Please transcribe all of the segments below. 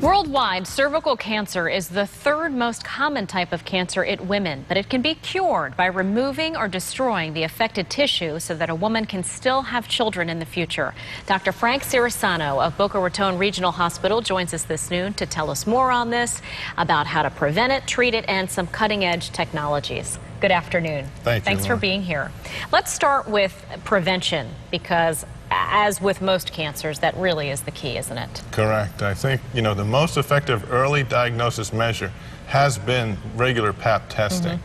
Worldwide, cervical cancer is the third most common type of cancer in women, but it can be cured by removing or destroying the affected tissue so that a woman can still have children in the future. Dr. Frank Cirisano of Boca Raton Regional Hospital joins us this noon to tell us more on this, about how to prevent it, treat it, and some cutting-edge technologies. Good afternoon. Thanks for being here. Let's start with prevention, because as with most cancers, that really is the key, isn't it? Correct. I think, the most effective early diagnosis measure has been regular Pap testing.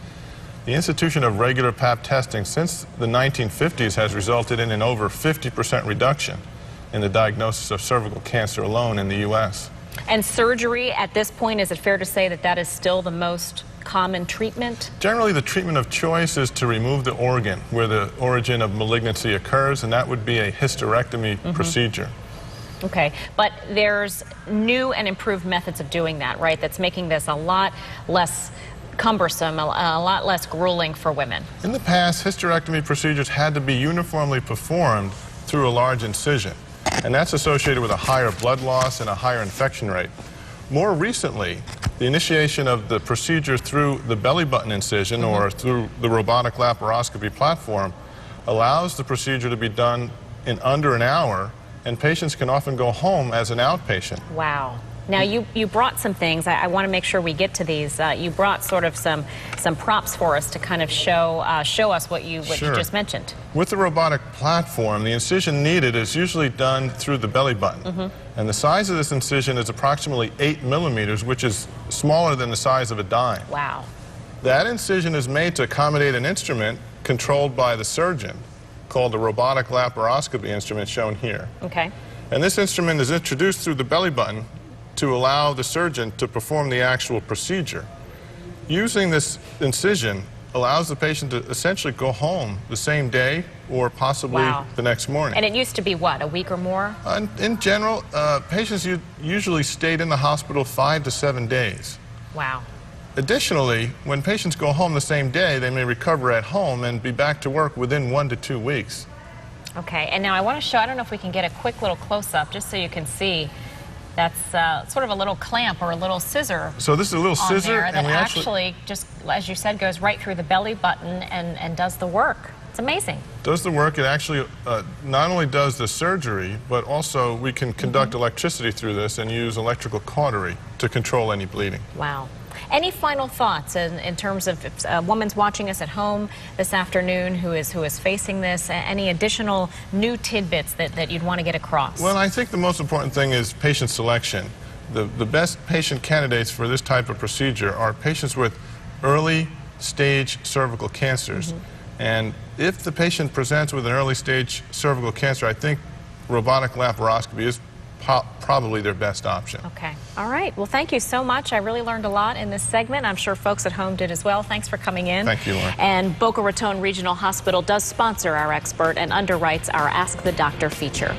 The institution of regular Pap testing since the 1950s has resulted in an over 50% reduction in the diagnosis of cervical cancer alone in the U.S. And surgery at this point, is it fair to say that that is still the most common treatment? Generally, the treatment of choice is to remove the organ where the origin of malignancy occurs, and that would be a hysterectomy procedure. Okay, but there's new and improved methods of doing that, right? That's making this a lot less cumbersome, a lot less grueling for women. In the past, hysterectomy procedures had to be uniformly performed through a large incision, and that's associated with a higher blood loss and a higher infection rate. More recently, the initiation of the procedure through the belly button incision or through the robotic laparoscopy platform allows the procedure to be done in under an hour, and patients can often go home as an outpatient. Wow. Now, you brought some things. I want to make sure we get to these. You brought sort of some props for us to kind of show us what you just mentioned. With the robotic platform, the incision needed is usually done through the belly button. And the size of this incision is approximately 8 millimeters, which is smaller than the size of a dime. Wow. That incision is made to accommodate an instrument controlled by the surgeon called the robotic laparoscopy instrument shown here. Okay. And this instrument is introduced through the belly button to allow the surgeon to perform the actual procedure. Using this incision allows the patient to essentially go home the same day or possibly the next morning. And it used to be what, a week or more? In general, patients usually stayed in the hospital 5 to 7 days. Wow. Additionally, when patients go home the same day, they may recover at home and be back to work within 1 to 2 weeks. Okay, and now I want to show, I don't know if we can get a quick little close-up just so you can see. That's sort of a little clamp or a little scissor. So this is a little scissor, there that actually just, as you said, goes right through the belly button and does the work. It's amazing. Does the work. It actually not only does the surgery, but also we can conduct electricity through this and use electrical cautery to control any bleeding. Wow. Any final thoughts in terms of if a woman's watching us at home this afternoon who is facing this? Any additional new tidbits that you'd want to get across? Well, I think the most important thing is patient selection. The best patient candidates for this type of procedure are patients with early stage cervical cancers. And if the patient presents with an early stage cervical cancer, I think robotic laparoscopy is probably their best option. Okay. All right. Well, thank you so much. I really learned a lot in this segment. I'm sure folks at home did as well. Thanks for coming in. Thank you, Lauren. And Boca Raton Regional Hospital does sponsor our expert and underwrites our Ask the Doctor feature.